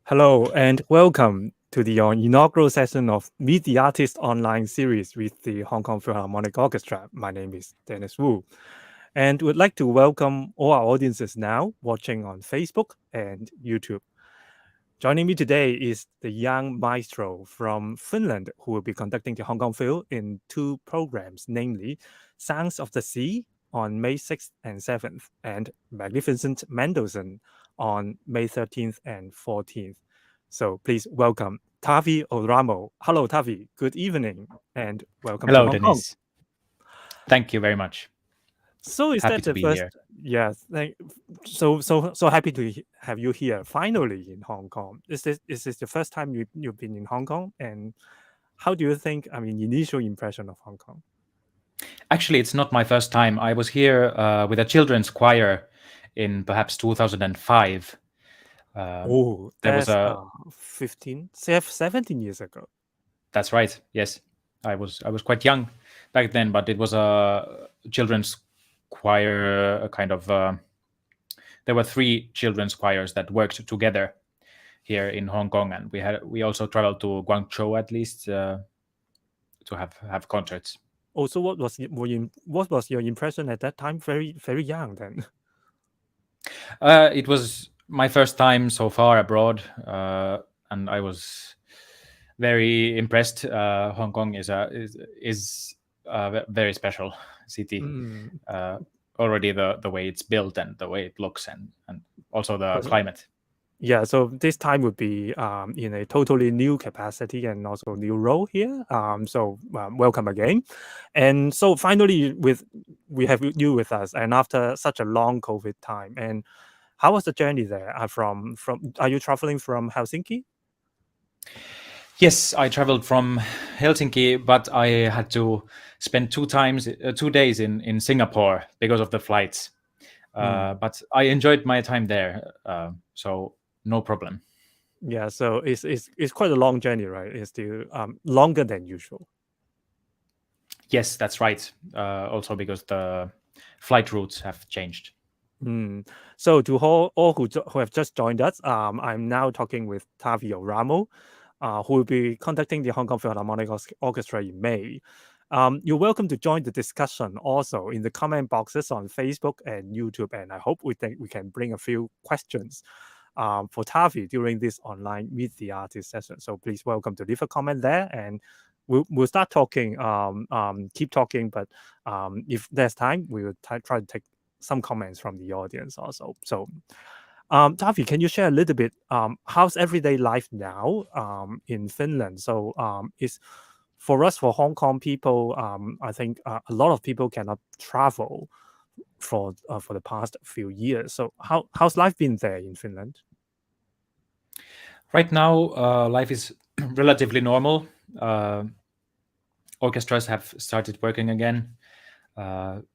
Hello and welcome to the inaugural session of Meet the Artist online series with the Hong Kong Philharmonic Orchestra. My name is Dennis Wu, and would like to welcome all our audiences now watching on Facebook and YouTube. Joining me today is the young maestro from Finland who will be conducting the Hong Kong Phil in two programs, namely Sounds of the Sea on May 6th and 7th, and Magnificent Mendelssohn on May 13th and 14th. So please welcome Taavi Oramo. Hello, Taavi. Good evening and welcome to Hello, Hong Kong. Dennis. Thank you very much. So is Happy that to the be first? here. Yes. So happy to have you here finally in Hong Kong. Is this the first time you've been in Hong Kong? And how do you think? I mean, initial impression of Hong Kong. Actually, it's not my first time. I was here with a children's choir in perhaps 2005. Oh, There was that's a 17 years ago. That's right. Yes, I was quite young back then, but it was a children's choir, a kind of. There were three children's choirs that worked together here in Hong Kong, and we also traveled to Guangzhou at least to have concerts. Also, what was your impression at that time? Very, very young then. It was my first time so far abroad, and I was very impressed. Hong Kong is a very special city. Already the way it's built and the way it looks, and also the climate. Yeah, so this time would be in a totally new capacity and also new role here. So welcome again. And so finally, we have you with us, and after such a long COVID time. And how was the journey there? Are you traveling from Helsinki? Yes, I traveled from Helsinki, but I had to spend 2 days in Singapore because of the flights. But I enjoyed my time there, so no problem. Yeah, so it's quite a long journey, right? It's still longer than usual. Yes, that's right. Also because the flight routes have changed. So to all who have just joined us, I'm now talking with Taavi Oramo, who will be conducting the Hong Kong Philharmonic Orchestra in May. You're welcome to join the discussion also in the comment boxes on Facebook and YouTube, and I hope we can bring a few questions for Taavi during this online Meet the Artist session. So please welcome to leave a comment there, and we'll start talking. Keep talking, but if there's time, we will try to take some comments from the audience also. So, Taavi, can you share a little bit how's everyday life now in Finland? So, is for us, for Hong Kong people, I think a lot of people cannot travel for the past few years. So, how's life been there in Finland? Right now, life is relatively normal. Orchestras have started working again.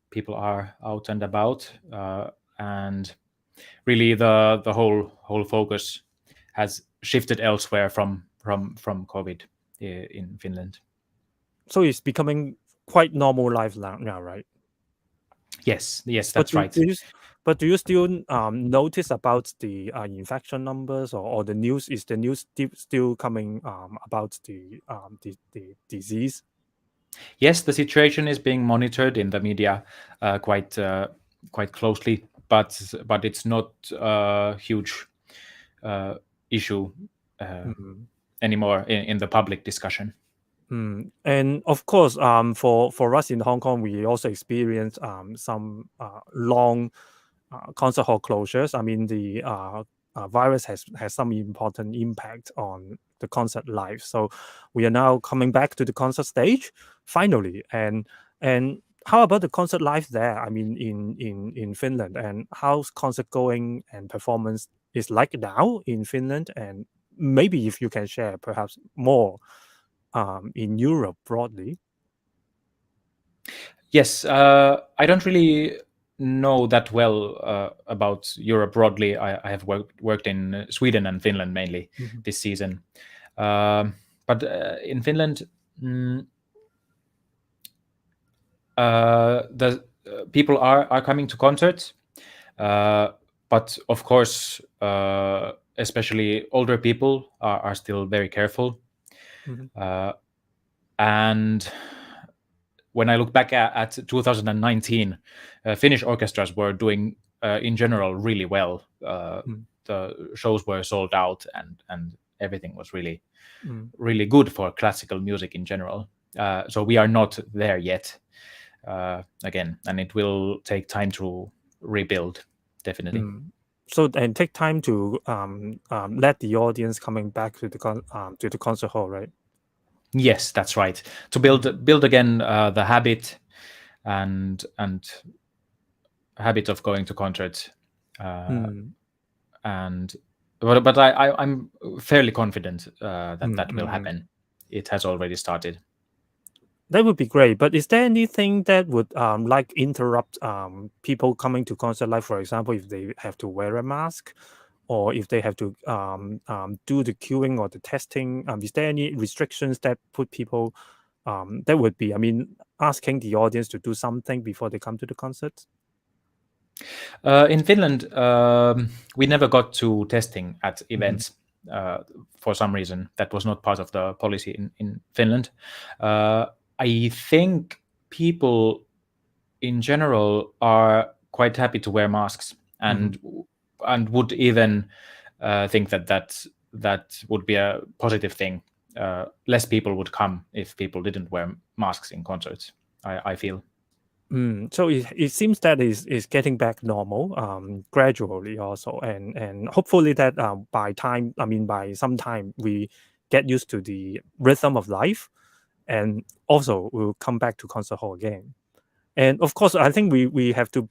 People are out and about, and really the whole focus has shifted elsewhere from COVID in Finland. So it's becoming quite normal life now, right? Yes, that's right. But do you still notice about the infection numbers or the news? Is the news still coming about the disease? Yes, the situation is being monitored in the media quite closely, but it's not a huge issue anymore in the public discussion. And of course, for us in Hong Kong, we also experience some long concert hall closures. I mean, the virus has some important impact on the concert life. So we are now coming back to the concert stage finally. And how about the concert life there? I mean, in Finland, and how's concert going and performance is like now in Finland? And maybe if you can share perhaps more in Europe broadly. Yes, I don't really know that well about Europe broadly. I have worked in Sweden and Finland mainly this season, but in Finland, the people are coming to concerts, but of course especially older people are still very careful. And when I look back at 2019, Finnish orchestras were doing in general really well. The shows were sold out, and everything was really really good for classical music in general. So we are not there yet, again, and it will take time to rebuild, definitely. So and take time to let the audience coming back to the concert hall, right? Yes, that's right. To build again the habit and habit of going to concerts, and but I'm fairly confident that will happen. It has already started. That would be great. But is there anything that would like interrupt people coming to concert? Like, for example, if they have to wear a mask, or if they have to do the queuing or the testing, is there any restrictions that put people that would be, I mean, asking the audience to do something before they come to the concert? In Finland, we never got to testing at events for some reason. That was not part of the policy in Finland. I think people in general are quite happy to wear masks and would even think that would be a positive thing. Less people would come if people didn't wear masks in concerts, I feel. So it seems that is getting back normal gradually also, and hopefully that by some time we get used to the rhythm of life, and also we'll come back to concert hall again. And of course, I think we have to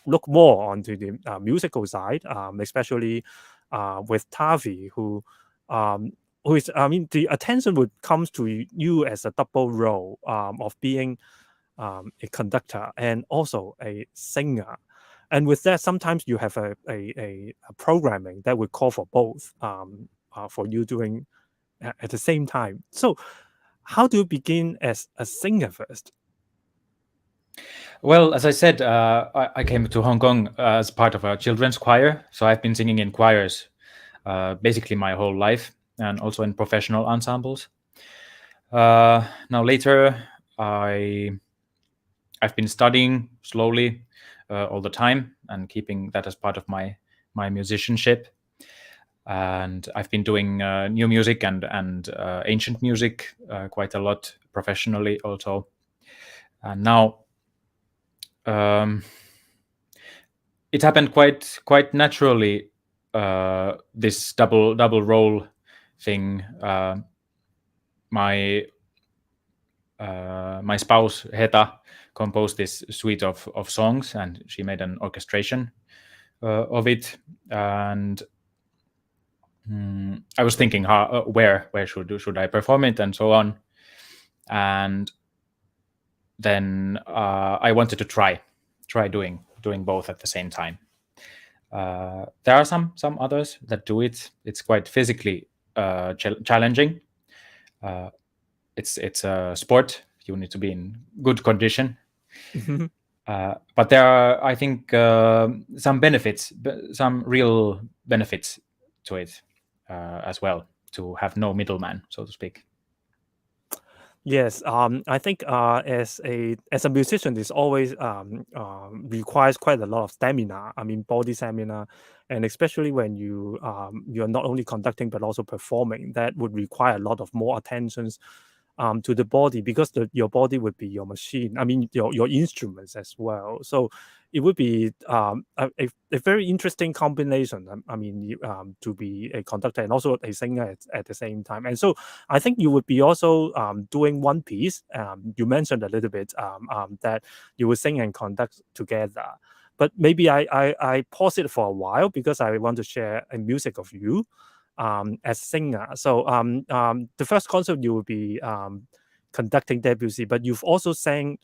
look more onto the musical side, especially with Taavi, who is, I mean, the attention would comes to you as a double role of being a conductor and also a singer. And with that, sometimes you have a programming that would call for both for you doing at the same time. So how do you begin as a singer first? Well, as I said, I came to Hong Kong as part of a children's choir. So I've been singing in choirs basically my whole life, and also in professional ensembles. Now later, I've been studying slowly all the time and keeping that as part of my musicianship. And I've been doing new music and ancient music quite a lot professionally also. And now it happened quite naturally, this double role thing. My spouse Heta composed this suite of songs, and she made an orchestration of it. And I was thinking, where should I perform it, and so on. And then I wanted to try doing both at the same time. There are some others that do it. It's quite physically challenging. It's a sport. You need to be in good condition. But there are, I think, some benefits, some real benefits to it as well, to have no middleman, so to speak. Yes, I think as a musician, this always requires quite a lot of stamina. I mean, body stamina, and especially when you're not only conducting but also performing, that would require a lot of more attentions to the body, because your body would be your machine. I mean, your instruments as well. So it would be a very interesting combination. I mean, to be a conductor and also a singer at the same time. And so I think you would be also doing one piece. You mentioned a little bit that you would sing and conduct together. But maybe I pause it for a while because I want to share a music of you as singer. So the first concert you will be conducting Debussy, but you've also sung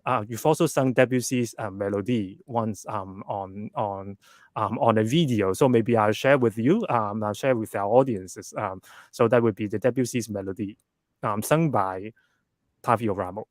Debussy's melody once on a video. So maybe I'll share with you. I'll share with our audiences. So that would be the Debussy's melody, sung by Taavi Oramo.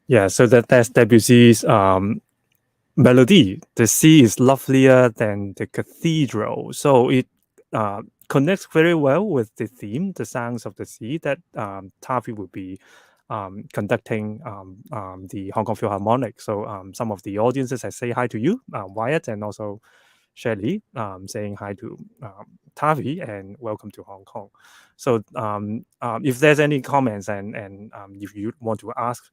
Yeah, so that's Debussy's melody. The sea is lovelier than the cathedral. So it connects very well with the theme, the sounds of the sea, that Taavi will be conducting the Hong Kong Philharmonic. So some of the audiences, I say hi to you, Wyatt, and also Shelley, saying hi to Taavi and welcome to Hong Kong. So if there's any comments and if you want to ask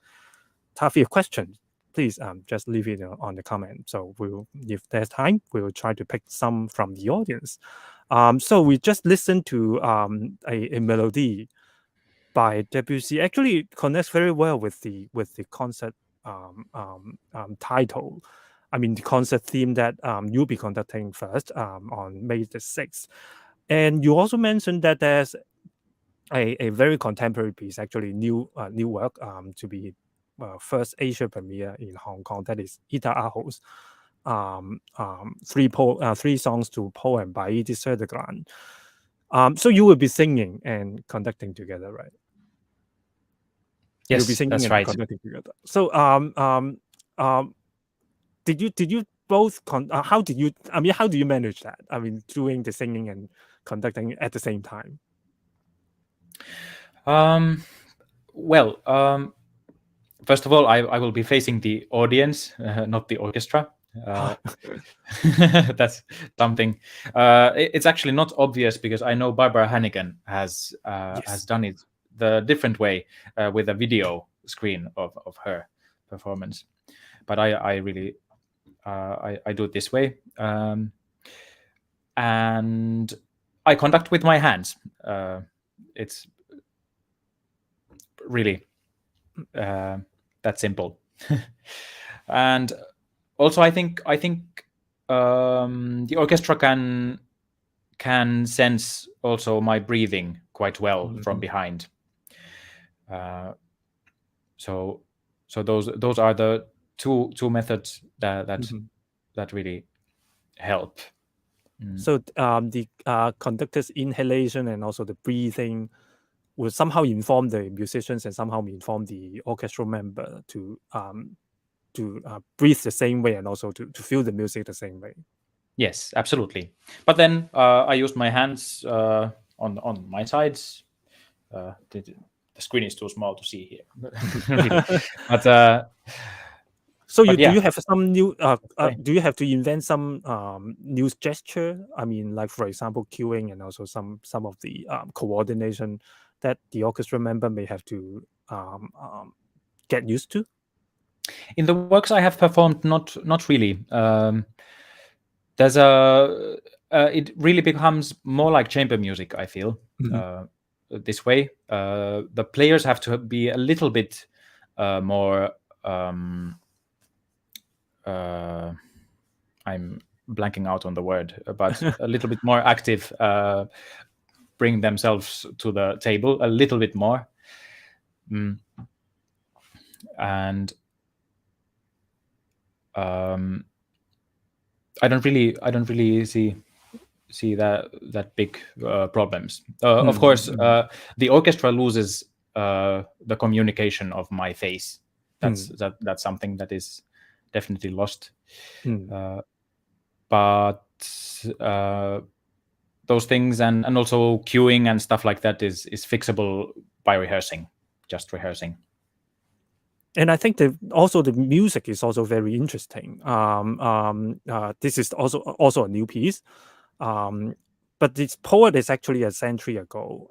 Taavi a question, please just leave it on the comment. So if there's time, we will try to pick some from the audience. So we just listened to a melody by Debussy. Actually, it connects very well with the concert title. I mean, the concert theme that you'll be conducting first on May the 6th. And you also mentioned that there's a very contemporary piece, actually new work to be first Asia premiere in Hong Kong. That is Ida Aho's three songs to poem by Edith Södergran. So you will be singing and conducting together, right? Yes, you'll be singing that's and right. conducting together. So did you both how do you manage that? I mean, doing the singing and conducting at the same time. First of all, I will be facing the audience, not the orchestra. That's something. It's actually not obvious because I know Barbara Hannigan has done it the different way with a video screen of her performance. But I really I do it this way, and I conduct with my hands. It's really that simple. And also I think the orchestra can sense also my breathing quite well from behind. So those are the two methods that really help. So the conductor's inhalation and also the breathing will somehow inform the musicians and somehow inform the orchestral member to breathe the same way and also to feel the music the same way. Yes, absolutely. But then I used my hands on my sides. The screen is too small to see here. Really. But so do you have some new? Do you have to invent some new gesture? I mean, like for example, cueing and also some of the coordination that the orchestra member may have to get used to? In the works I have performed, not really. It really becomes more like chamber music, I feel. This way, the players have to be a little bit more. I'm blanking out on the word, but a little bit more active. Bring themselves to the table a little bit more, and I don't really see that big problems. Of course, the orchestra loses the communication of my face. That's something that is definitely lost. But those things and also cueing and stuff like that is fixable by just rehearsing. And I think that also the music is also very interesting. This is also a new piece, but this poet is actually a century ago,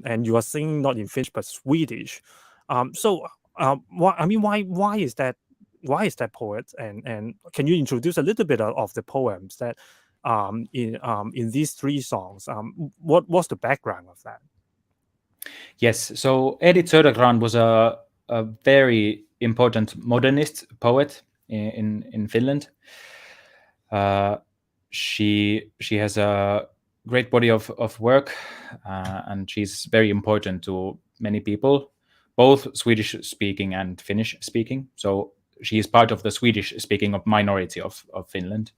and you are singing not in Finnish but Swedish. Why is that? Why is that poet? And can you introduce a little bit of the poems that in these three songs? What's the background of that? Yes, so Edith Södergran was a very important modernist poet in Finland. She has a great body of work, and she's very important to many people, both Swedish speaking and Finnish speaking. So she is part of the Swedish speaking minority of Finland.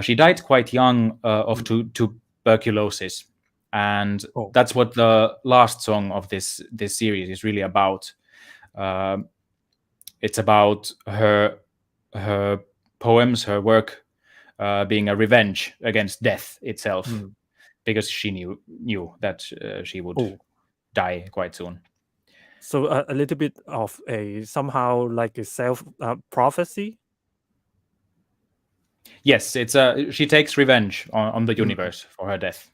She died quite young of tuberculosis. And that's what the last song of this series is really about. It's about her poems, her work being a revenge against death itself, because she knew that she would die quite soon. So a little bit of somehow like a self prophecy. Yes, it's she takes revenge on the universe for her death.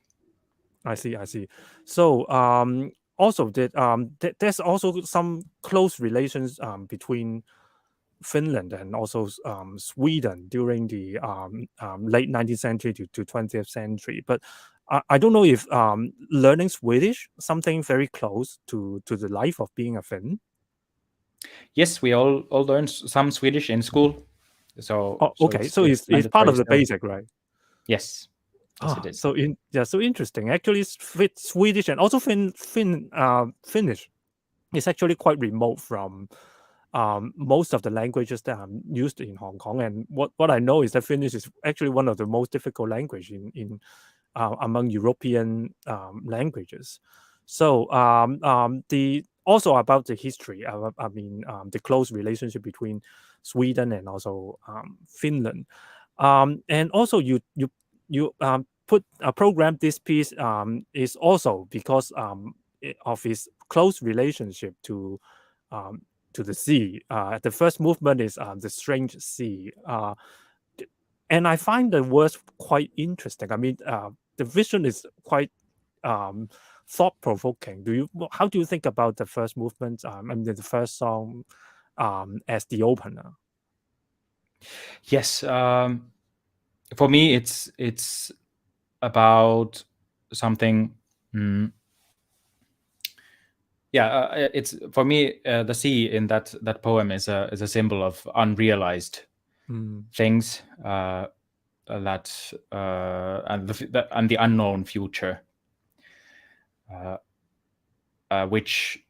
I see. So also there's also some close relations between Finland and also Sweden during the late 19th century to 20th century. But I don't know if learning Swedish something very close to the life of being a Finn. Yes, we all learned some Swedish in school. So it's part of the basic, right? Yes. Yes, it is. So interesting. Actually, Swedish and also Finnish is actually quite remote from most of the languages that are used in Hong Kong. And what I know is that Finnish is actually one of the most difficult language in among European languages. So also about the history. The close relationship between Sweden and also Finland, and also you program this piece is also because of his close relationship to the sea. The first movement is the strange sea, and I find the words quite interesting. The vision is quite thought-provoking. How do you think about the first movement? The first song as the opener. Yes, for me, it's about something. It's for me the sea in that poem is a symbol of unrealized things and the unknown future, which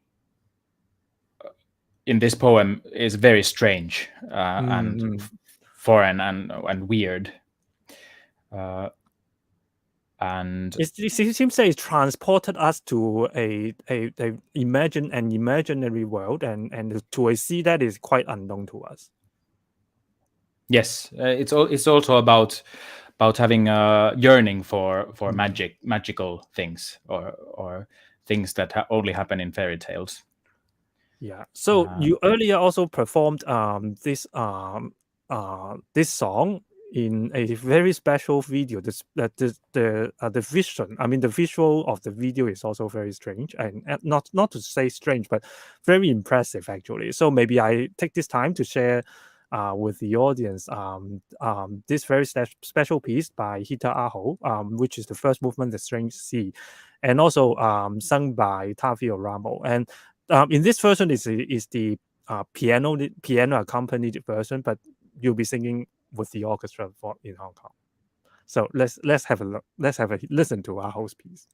in this poem is very strange and foreign and weird. And it seems that it transported us to a imaginary world and to a sea that is quite unknown to us. Yes, it's also about having a yearning for magical things or things that only happen in fairy tales. Yeah. So you earlier also performed this song in a very special video. The vision, I mean, the visual of the video is also very strange, and not to say strange, but very impressive actually. So maybe I take this time to share with the audience this very special piece by Hita Aho, which is the first movement, the string C, and also sung by Taavi Oramo. And in this version is the piano accompanied version, but you'll be singing with the orchestra in Hong Kong. So let's have a look. Let's have a listen to our host piece.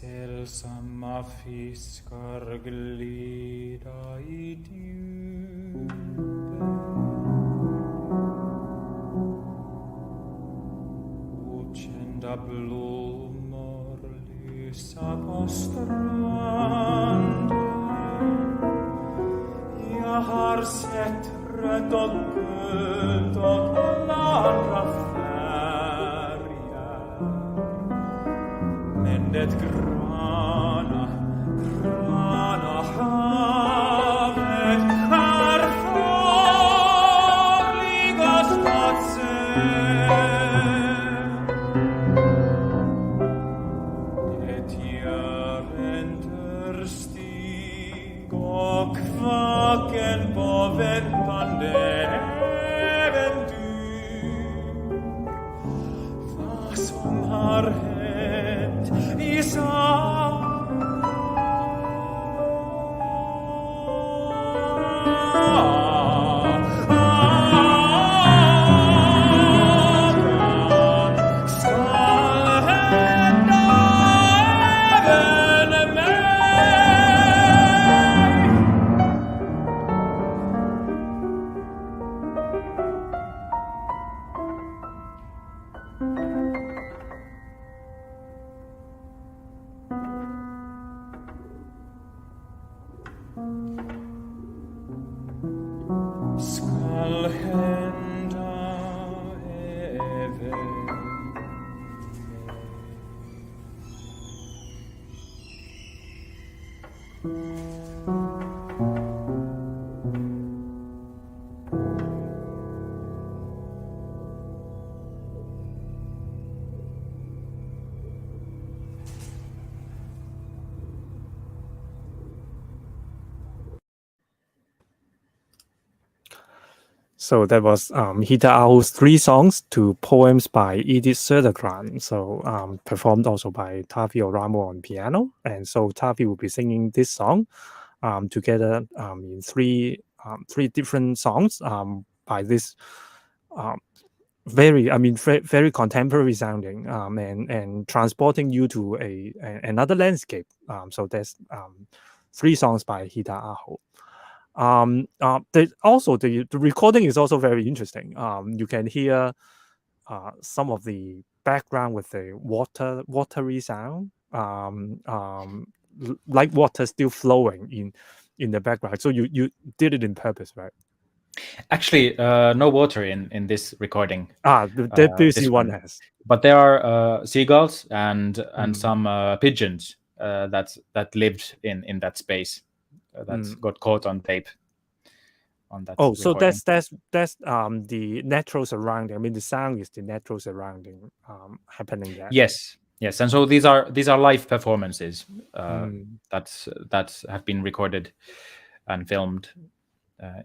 Selsamma fiskar glida I djupet, okända blommor lysa på stranden. Jag har sett rött och gult och alla andra färger, men det gröna havet är farligast att se. Det gör en törstig och vaken på väntande äventyr. Vad som har hänt I skall hända även So that was Hita Aho's 3 songs to poems by Edith Södergran. So performed also by Taavi Oramo on piano. And so Taavi will be singing this song together in three different songs by this very contemporary sounding and transporting you to another landscape. So there's 3 songs by Hita Aho. The recording is also very interesting. You can hear some of the background with the watery sound, like water still flowing in the background. So you did it in purpose, right? Actually, no water in this recording. The BBC one has. But there are seagulls and some pigeons that lived in that space. That got caught on tape. On that recording. So that's the natural surrounding. I mean, the sound is the natural surrounding happening there. Yes, and so these are live performances that have been recorded and filmed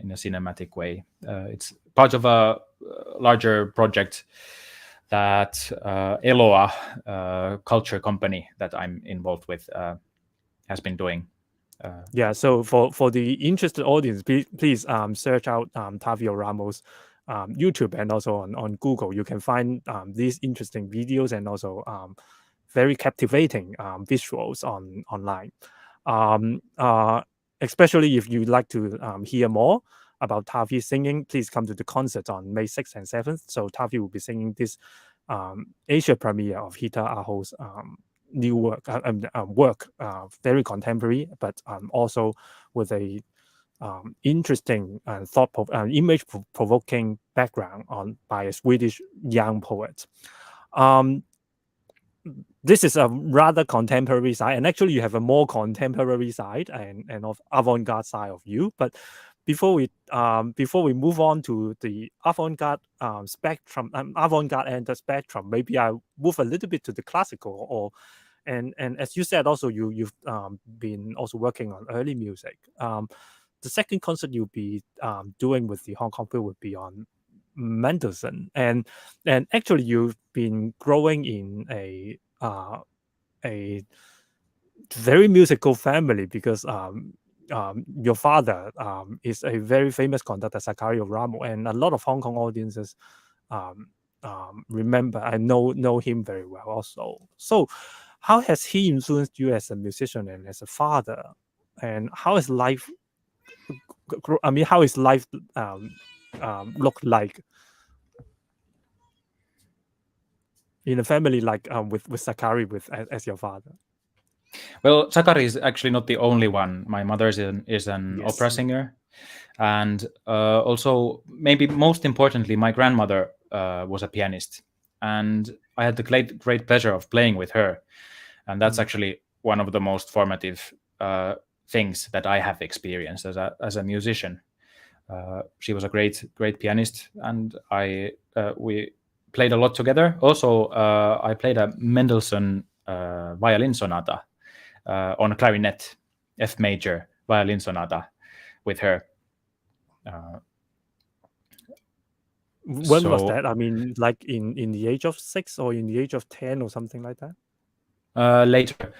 in a cinematic way. It's part of a larger project that Eloa culture company that I'm involved with has been doing. So for the interested audience, please search out Taavi Oramo's YouTube and also on Google. You can find these interesting videos and also very captivating visuals online. Especially if you'd like to hear more about Taavi singing, please come to the concert on May 6th and 7th. So Taavi will be singing this Asia premiere of Hita Aho's new work, very contemporary, but also with a interesting and image-provoking background by a Swedish young poet. This is a rather contemporary side, and actually you have a more contemporary side and of avant-garde side of you. But before we move on to the avant-garde spectrum, avant-garde and the spectrum, maybe I move a little bit to the classical. And as you said, also you've been also working on early music. The second concert you'll be doing with the Hong Kong Phil would be on Mendelssohn, and actually you've been growing in a very musical family, because your father is a very famous conductor, Taavi Oramo, and a lot of Hong Kong audiences remember and know him very well also. So how has he influenced you as a musician and as a father, and how is life look like in a family like with Taavi as your father? Well, Sakari is actually not the only one. My mother is an opera singer, and also, maybe most importantly, my grandmother was a pianist, and I had the great pleasure of playing with her, and that's actually one of the most formative things that I have experienced as a musician. She was a great pianist, and we played a lot together. Also, I played a Mendelssohn violin sonata on a clarinet, F major violin sonata, with her. When was that? I mean, like in the age of 6 or in the age of 10 or something like that? Later,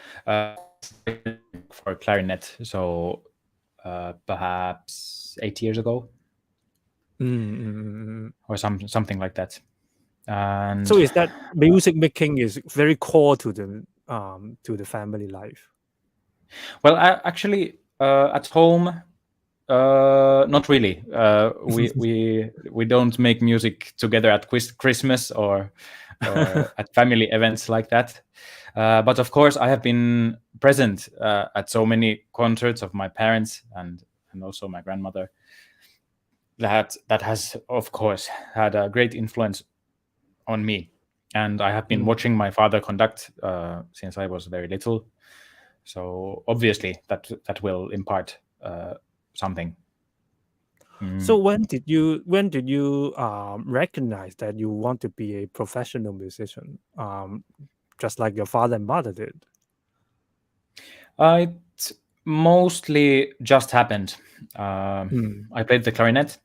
for clarinet, so perhaps 8 years ago, or something like that. And so is that music making is very core to the family life? Well, actually, at home, not really. We don't make music together at Christmas or at family events like that. But of course, I have been present at so many concerts of my parents and also my grandmother. That has, of course, had a great influence on me. And I have been watching my father conduct since I was very little. So obviously that will impart something. So when did you recognize that you want to be a professional musician, just like your father and mother did? It mostly just happened. I played the clarinet,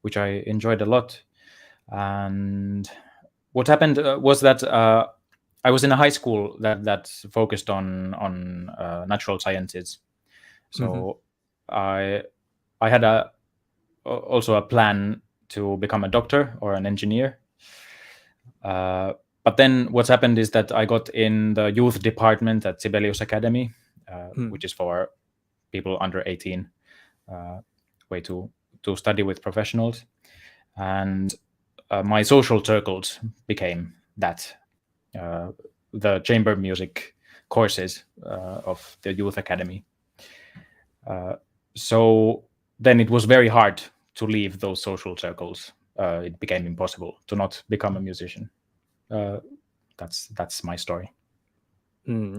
which I enjoyed a lot. And what happened was that I was in a high school that focused on natural sciences. So I had also a plan to become a doctor or an engineer. But then what happened is that I got in the youth department at Sibelius Academy, which is for people under 18, way to study with professionals. And my social circles became that, the chamber music courses of the youth academy. So then it was very hard to leave those social circles. It became impossible to not become a musician. That's my story.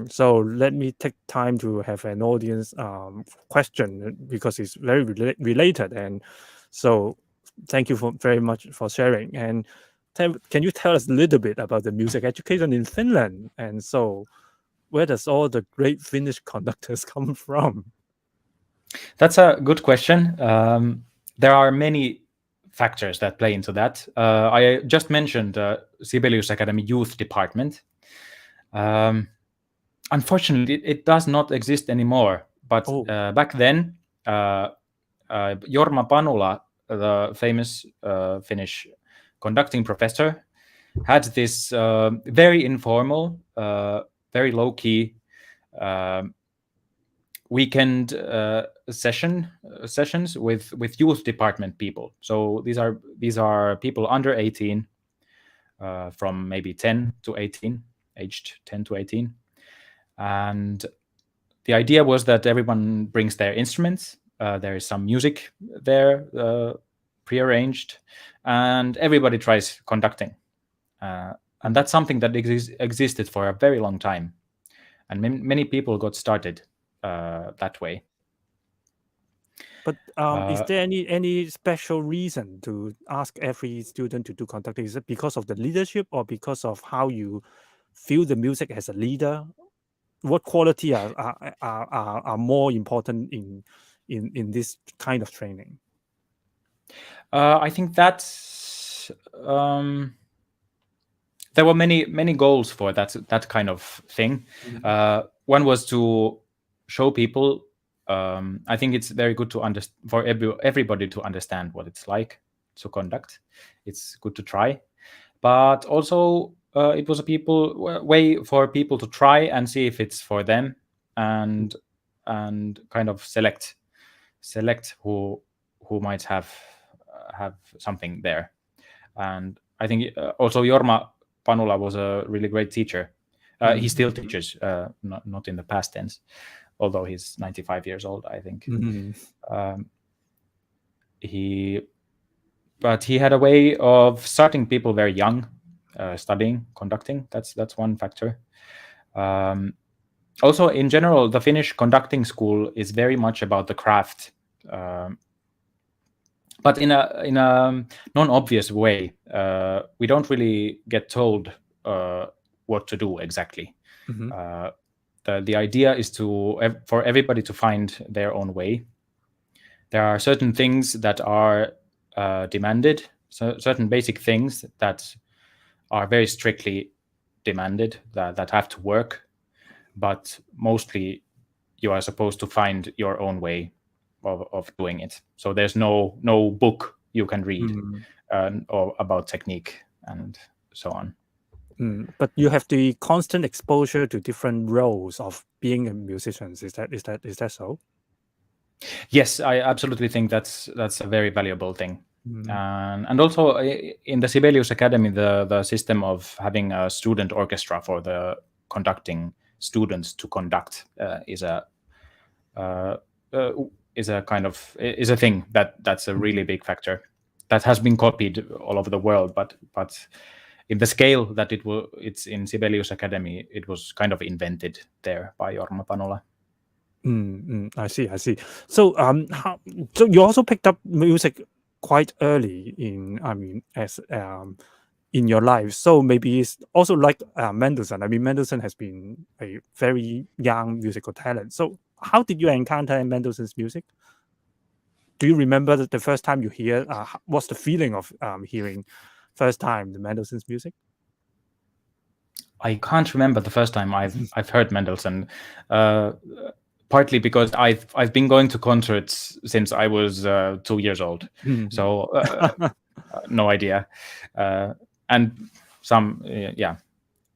So let me take time to have an audience question, because it's very related, and so thank you very much for sharing. And can you tell us a little bit about the music education in Finland? And so where does all the great Finnish conductors come from? That's a good question. There are many factors that play into that. I just mentioned the Sibelius Academy Youth Department. Unfortunately, it does not exist anymore. But back then, Jorma Panula, the famous Finnish conducting professor, had this very informal, very low-key weekend sessions with youth department people. So these are people under 18, from maybe 10 to 18, aged 10 to 18, and the idea was that everyone brings their instruments. There is some music there, prearranged, and everybody tries conducting. And that's something that existed for a very long time. And many people got started that way. But is there any special reason to ask every student to do conducting? Is it because of the leadership or because of how you feel the music as a leader? What quality are more important in this kind of training? I think that's there were many goals for that kind of thing. One was to show people. I think it's very good to for everybody to understand what it's like to conduct. It's good to try, but also it was a way for people to try and see if it's for them, and kind of select who might have something there. And I think also Jorma Panula was a really great teacher. He still teaches, not in the past tense, although he's 95 years old, I think. But he had a way of starting people very young, studying conducting. That's one factor. Also, in general, the Finnish conducting school is very much about the craft, but in a non-obvious way. We don't really get told what to do exactly. The idea is for everybody to find their own way. There are certain things that are demanded, certain basic things that are very strictly demanded, that have to work, but mostly you are supposed to find your own way of doing it. So there's no book you can read or about technique and so on. But you have the constant exposure to different roles of being a musician. Is that so? Yes, I absolutely think that's a very valuable thing. And also in the Sibelius Academy, the system of having a student orchestra for the conducting students to conduct is a thing that's a really big factor that has been copied all over the world, but in the scale that it's in Sibelius Academy, it was kind of invented there by Jorma Panula. I see. So so you also picked up music quite early in your life. So maybe it's also like Mendelssohn. I mean, Mendelssohn has been a very young musical talent. So how did you encounter Mendelssohn's music? Do you remember the first time you hear? What's the feeling of hearing first time the Mendelssohn's music? I can't remember the first time I've heard Mendelssohn. Partly because I've been going to concerts since I was 2 years old, so no idea. And some,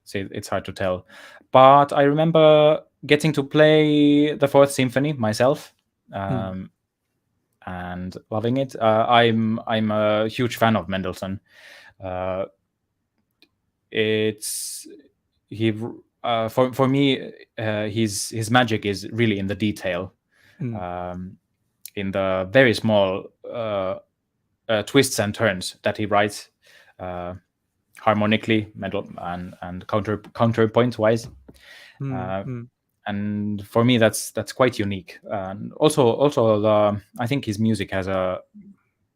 so it's hard to tell. But I remember getting to play the Fourth Symphony myself, and loving it. I'm a huge fan of Mendelssohn. For me, his magic is really in the detail, in the very small twists and turns that he writes, harmonically, and counterpoint wise. And for me, that's quite unique. And also, I think his music has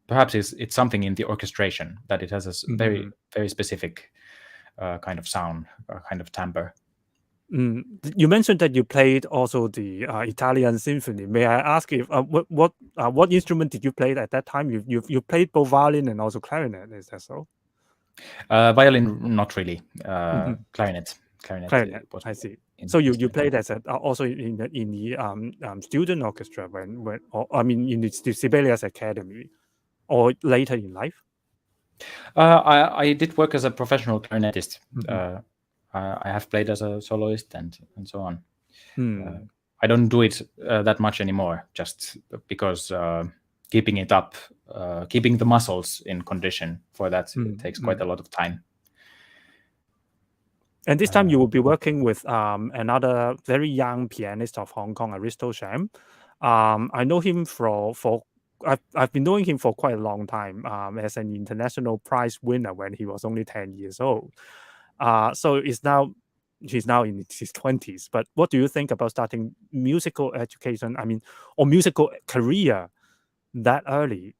perhaps it's something in the orchestration that it has a very very specific kind of sound, kind of timbre. You mentioned that you played also the Italian symphony. May I ask if what instrument did you play at that time? You played both violin and also clarinet. Is that so? Violin, not really. Clarinet. I see. So you played as also in the student orchestra in the Sibelius Academy, or later in life? I did work as a professional clarinetist. I have played as a soloist and so on. I don't do it that much anymore, just because keeping it up, keeping the muscles in condition for that takes quite a lot of time. And this time you will be working with another very young pianist of Hong Kong, Aristo Sham. I know him I've been knowing him for quite a long time as an international prize winner when he was only 10 years old. So he's now in his 20s. But what do you think about starting musical education, or musical career that early,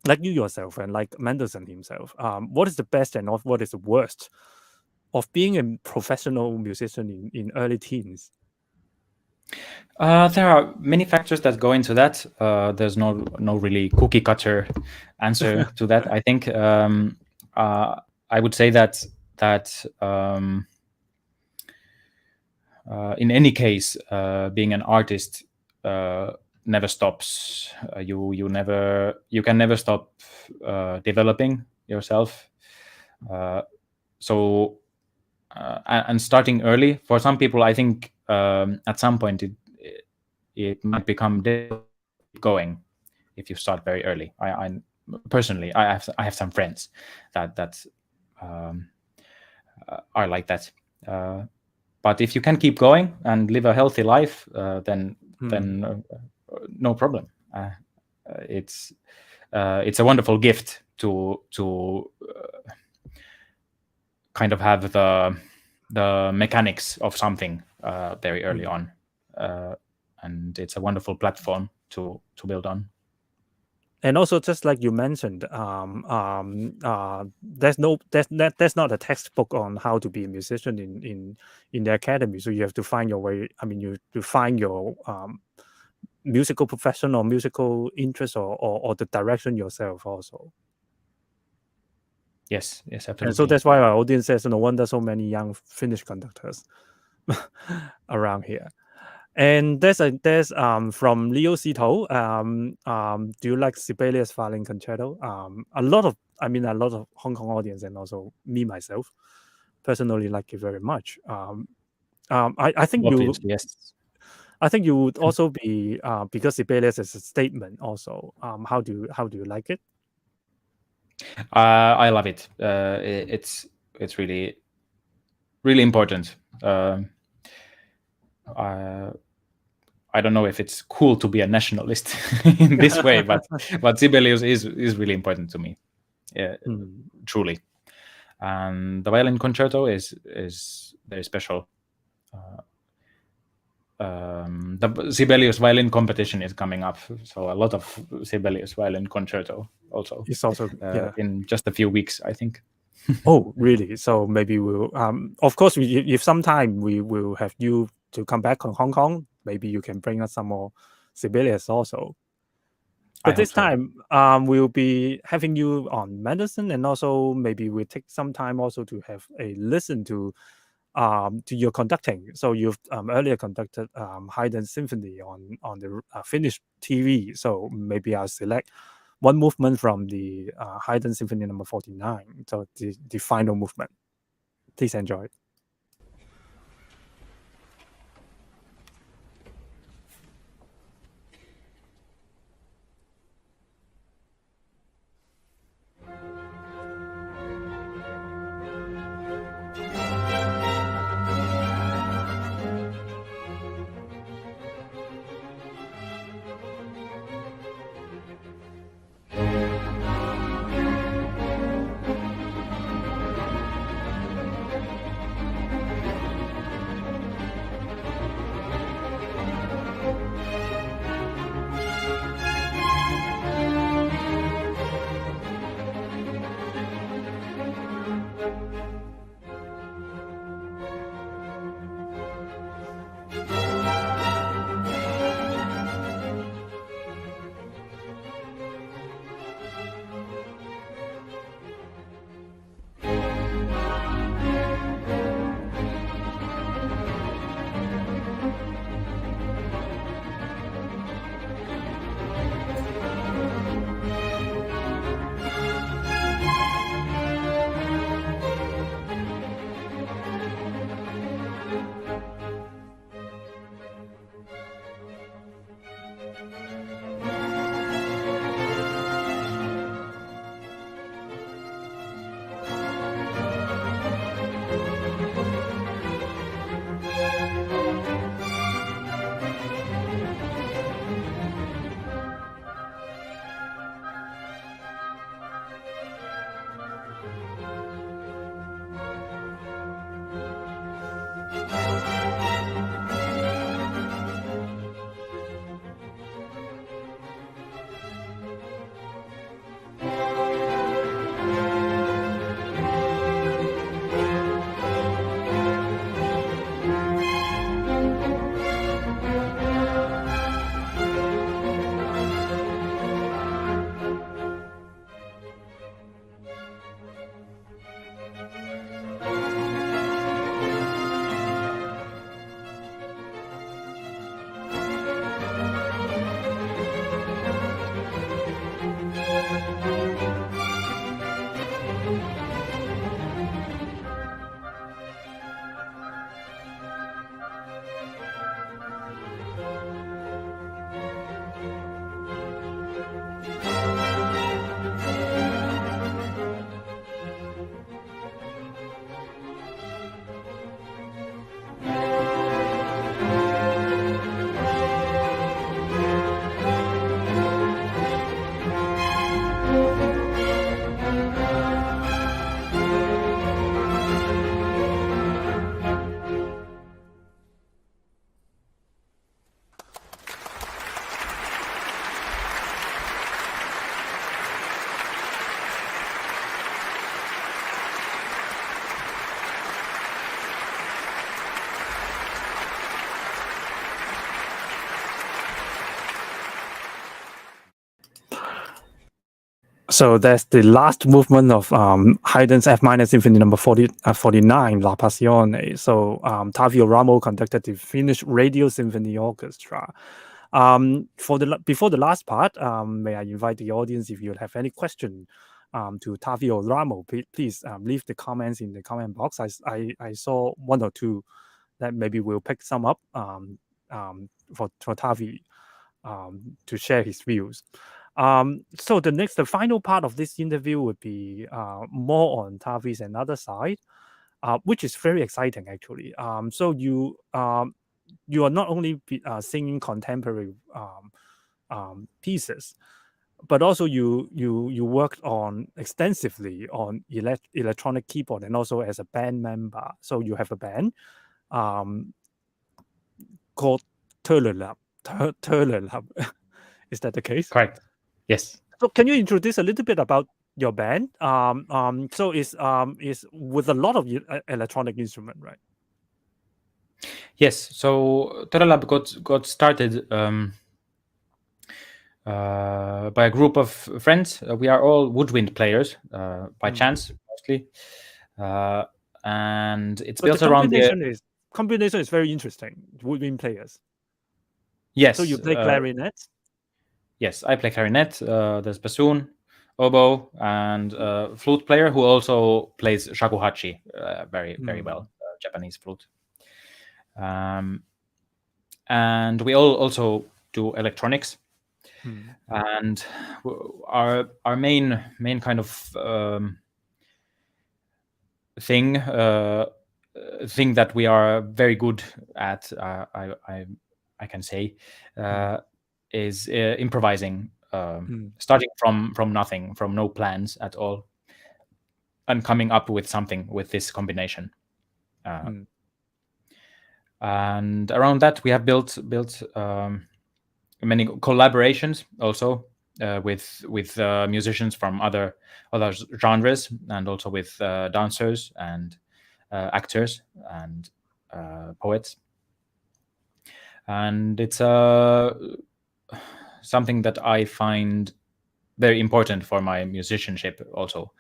like you yourself and like Mendelssohn himself? What is the best and what is the worst of being a professional musician in early teens? There are many factors that go into that. There's no really cookie cutter answer to that. I think I would say that in any case, being an artist never stops. You can never stop developing yourself. And starting early, for some people, I think at some point it might become difficult going if you start very early. I personally, I have some friends that are like that. But if you can keep going and live a healthy life, then no problem. It's a wonderful gift to kind of have the mechanics of something very early on, and it's a wonderful platform to build on. And also, just like you mentioned, there's not a textbook on how to be a musician in the academy. So you have to find your way. You have to find your musical profession or musical interest or the direction yourself also. Yes, absolutely. And so that's why our audience says, no wonder so many young Finnish conductors around here. And there's from Leo Sito. Do you like Sibelius Violin Concerto? A lot of Hong Kong audience and also me myself personally like it very much. I think yes. I think you would also be because Sibelius is a statement also. How do you like it? I love it. It's really, really important. I don't know if it's cool to be a nationalist in this way, but Sibelius is really important to me, truly. And the violin concerto is very special. The Sibelius violin competition is coming up, so a lot of Sibelius violin concerto also. It's also in just a few weeks, I think. Oh, really? So maybe we'll of course if sometime we will have you to come back on Hong Kong, maybe you can bring us some more Sibelius also. But this time we'll be having you on Mendelssohn, and also maybe we'll take some time also to have a listen to your conducting. So you've earlier conducted Haydn Symphony on the Finnish TV. So maybe I'll select one movement from the Haydn Symphony number 49. So the final movement. Please enjoy. So that's the last movement of Haydn's F minor Symphony number 49, La Passione. So Taavi Oramo conducted the Finnish Radio Symphony Orchestra. Before the last part, may I invite the audience, if you have any question to Taavi Oramo, please leave the comments in the comment box. I saw one or two that maybe we'll pick some up for Taavi to share his views. So the final part of this interview would be more on Taavi's another side, which is very exciting actually. So you are not only singing contemporary pieces, but also you worked on extensively on electronic keyboard and also as a band member. So you have a band called Turler. Is that the case? Correct. Yes. So can you introduce a little bit about your band? So is with a lot of electronic instrument, right? Yes. So Todalab got started by a group of friends. We are all woodwind players by chance mostly, and it's built around the combination is very interesting. Woodwind players. Yes. So you play clarinet? Yes, I play clarinet. There's bassoon, oboe, and flute player who also plays shakuhachi very well, Japanese flute. And we all also do electronics. And our main kind of thing that we are very good at, I can say, is improvising, starting from nothing, from no plans at all, and coming up with something with this combination. And around that, we have built many collaborations also with musicians from other genres, and also with dancers and actors and poets. And it's something that I find very important for my musicianship also,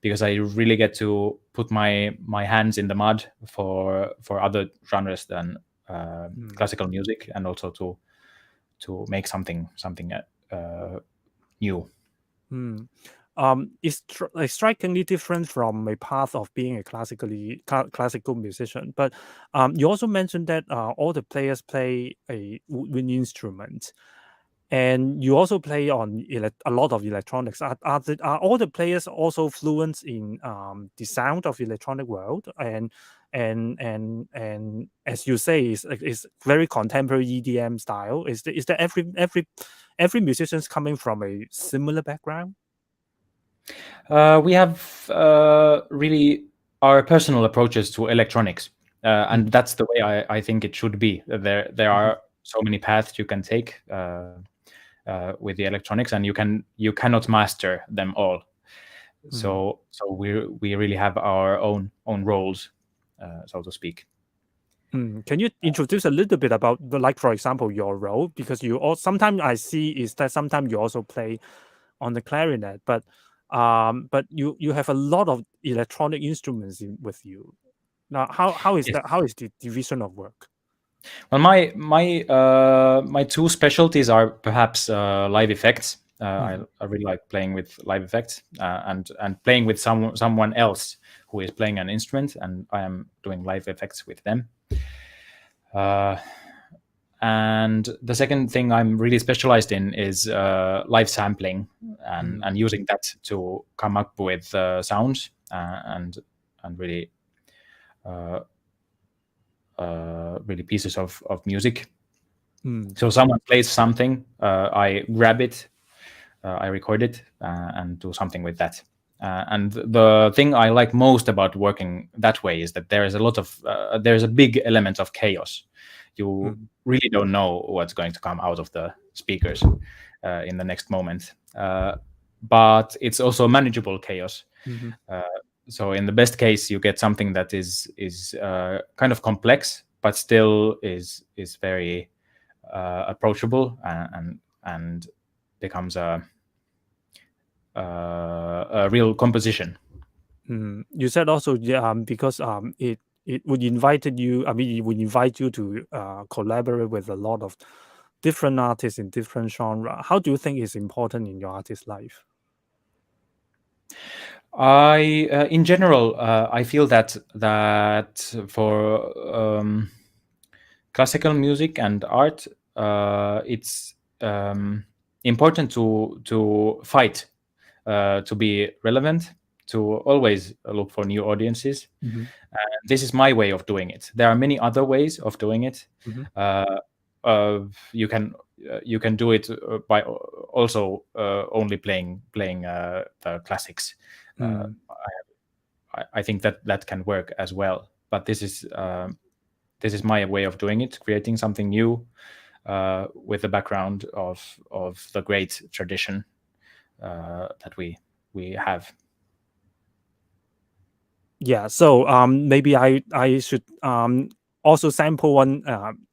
because I really get to put my hands in the mud for other genres than classical music, and also to make something new. It's strikingly different from a path of being a classical musician. But you also mentioned that all the players play a woodwind instrument, and you also play on a lot of electronics. Are all the players also fluent in the sound of electronic world? And as you say, it's very contemporary EDM style. Is there every musician's coming from a similar background? We have really our personal approaches to electronics, and that's the way I think it should be. There are so many paths you can take with the electronics, and you cannot master them all. So we really have our own roles, so to speak. Can you introduce a little bit about for example, your role? Because sometimes I see is that sometimes you also play on the clarinet, but you have a lot of electronic instruments with you. Now, how is that? How is the division of work? Well, my two specialties are perhaps live effects. I really like playing with live effects and playing with someone else who is playing an instrument, and I am doing live effects with them. And the second thing I'm really specialized in is live sampling and using that to come up with sounds and really pieces of music. So someone plays something, I grab it, I record it, and do something with that. And the thing I like most about working that way is that there's a big element of chaos. You really don't know what's going to come out of the speakers in the next moment, but it's also manageable chaos. So in the best case, you get something that is kind of complex, but still is very approachable and becomes a real composition. You said also because it would invite you. I mean, it would invite you to collaborate with a lot of different artists in different genre. How do you think is important in your artist life? In general, I feel that for classical music and art, it's important to fight to be relevant, to always look for new audiences. This is my way of doing it. There are many other ways of doing it. You can do it by also only playing the classics. I think that can work as well. But this is my way of doing it, creating something new with the background of the great tradition that we have. Yeah, so maybe I should also sample one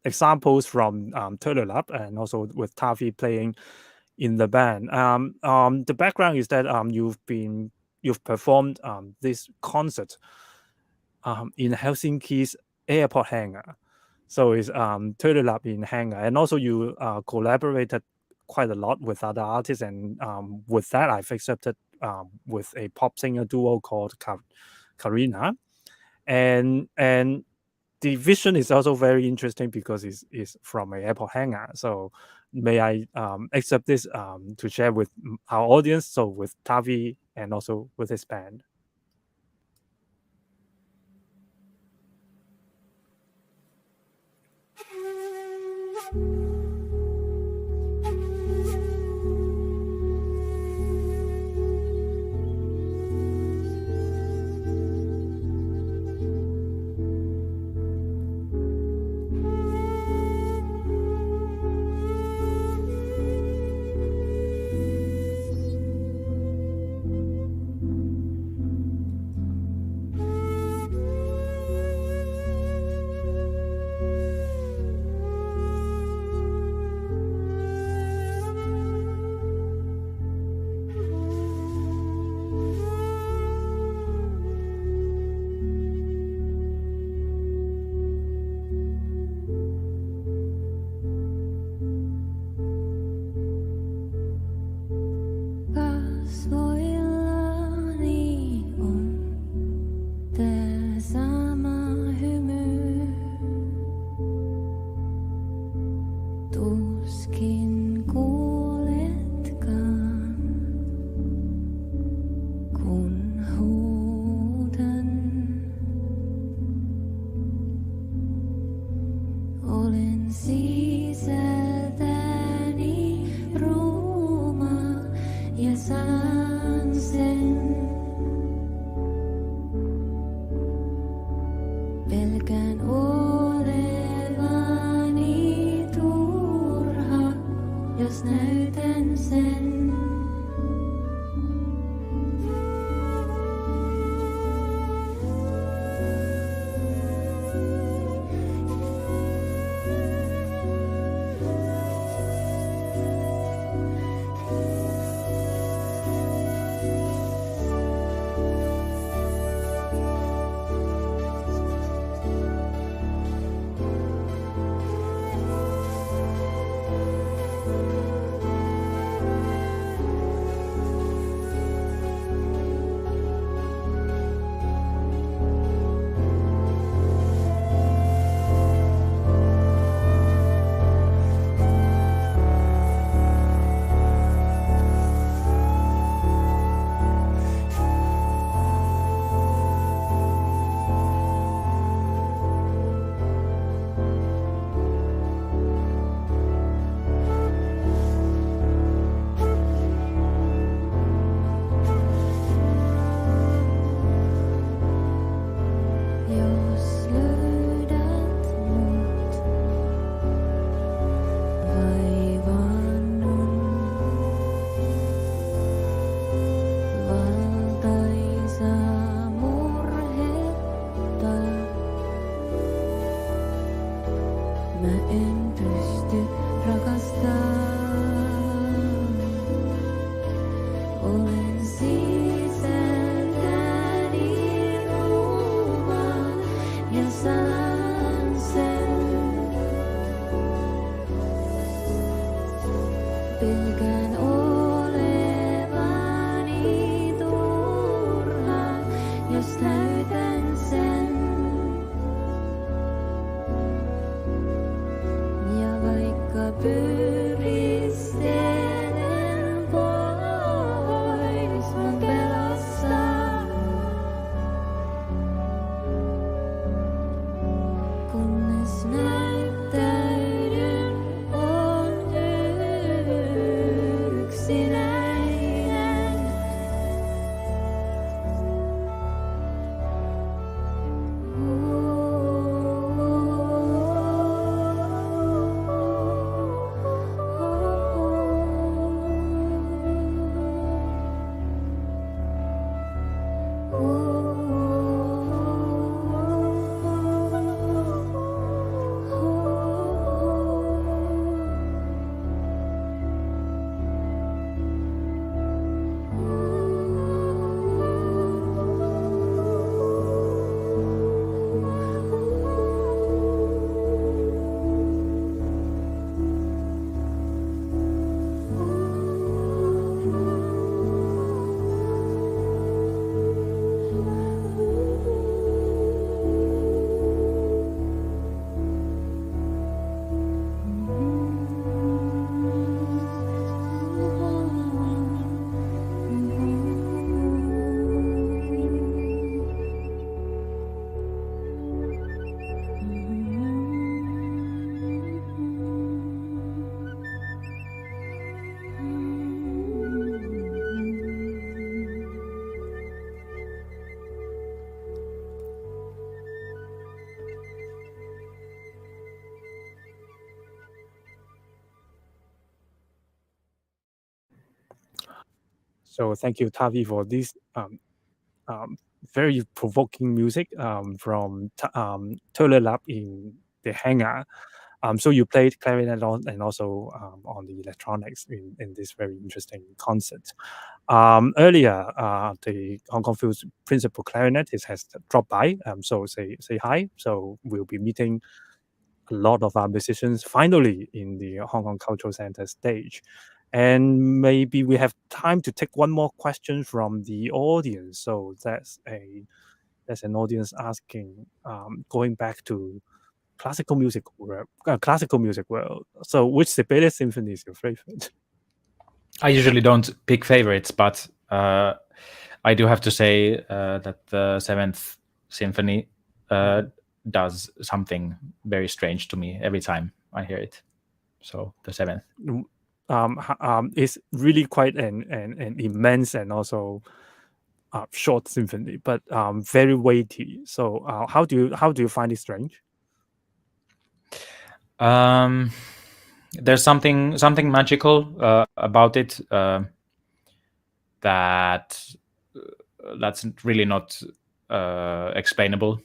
examples from Turtle Lab and also with Taavi playing in the band. The background is that you've performed this concert in Helsinki's airport hangar. So it's Turtle Lab in hangar, and also you collaborated quite a lot with other artists, and with that I've accepted with a pop singer duo called Karina, and the vision is also very interesting because it's from an airport hangar. So may I accept this to share with our audience, so with Taavi and also with his band. Olen pelkään olevani turha, jos täytän sen. Ja vaikka pyristelen pois mun pelossa, kunnes näyttäydyn, on yksinäinen. So thank you, Taavi, for this very provoking music from Toilet Lab in the hangar. So you played clarinet and also on the electronics in this very interesting concert. Earlier, the Hong Kong Phil's principal clarinetist has dropped by, so say hi. So we'll be meeting a lot of our musicians finally in the Hong Kong Cultural Center stage. And maybe we have time to take one more question from the audience. So that's an audience asking, going back to classical music world. So which Sibelius symphony is your favorite? I usually don't pick favorites, but I do have to say that the Seventh Symphony does something very strange to me every time I hear it. So the Seventh. It's really quite an immense and also short symphony, but very weighty. So how do you find it strange? There's something magical about it that's really not explainable.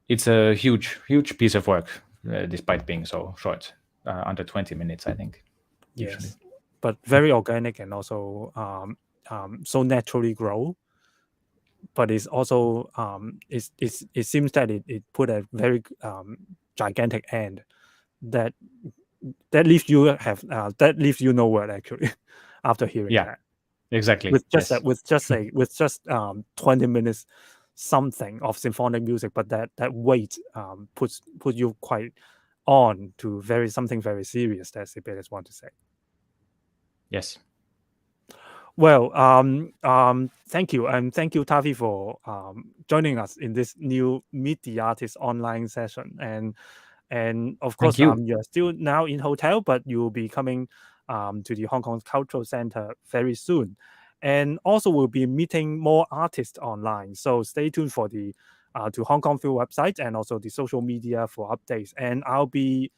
It's a huge piece of work, despite being so short, under 20 minutes, I think. Yes, usually. But very organic and also so naturally grow. But it's also it seems that it put a very gigantic end that leaves you nowhere actually after hearing that. Exactly. With just 20 minutes something of symphonic music, but that weight puts you quite on to something very serious that Sibelius want to say. Yes. Well, thank you, and thank you, Taavi, for joining us in this new Meet the Artist online session. And of course, you're still now in hotel, but you'll be coming to the Hong Kong Cultural Center very soon. And also we'll be meeting more artists online. So stay tuned for the to Hong Kong Phil website and also the social media for updates. And I'll be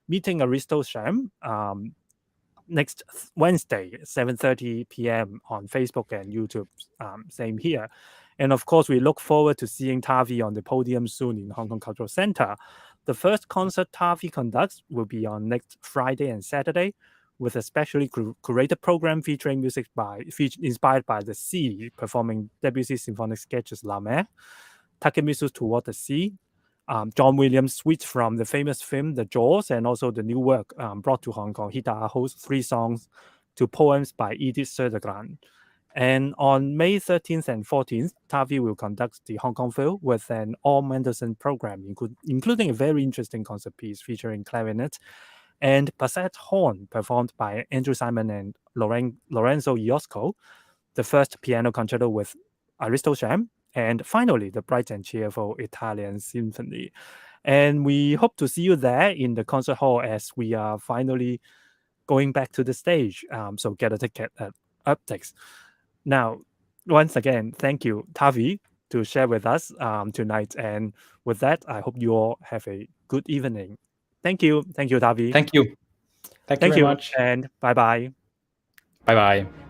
meeting Aristo Sham next Wednesday, 7:30 p.m. on Facebook and YouTube. Same here. And of course, we look forward to seeing Taavi on the podium soon in Hong Kong Cultural Center. The first concert Taavi conducts will be on next Friday and Saturday, with a specially curated program featuring music inspired by the sea, performing Debussy's symphonic sketches La Mer, Takemitsu's Toward the Sea, John Williams switched from the famous film The Jaws and also the new work brought to Hong Kong, Hita Aho's 3 songs, to poems by Edith Södergran. And on May 13th and 14th, Taavi will conduct the Hong Kong Phil with an all Mendelssohn program, including a very interesting concert piece featuring clarinet and Passett horn performed by Andrew Simon and Lorenzo Iosco, the first piano concerto with Aristo Sham, and finally the bright and cheerful Italian Symphony. And we hope to see you there in the concert hall as we are finally going back to the stage. So get a ticket at Uptex. Now, once again, thank you, Taavi, to share with us tonight. And with that, I hope you all have a good evening. Thank you. Thank you, Taavi. Thank you. Thank you very much. And bye-bye. Bye-bye.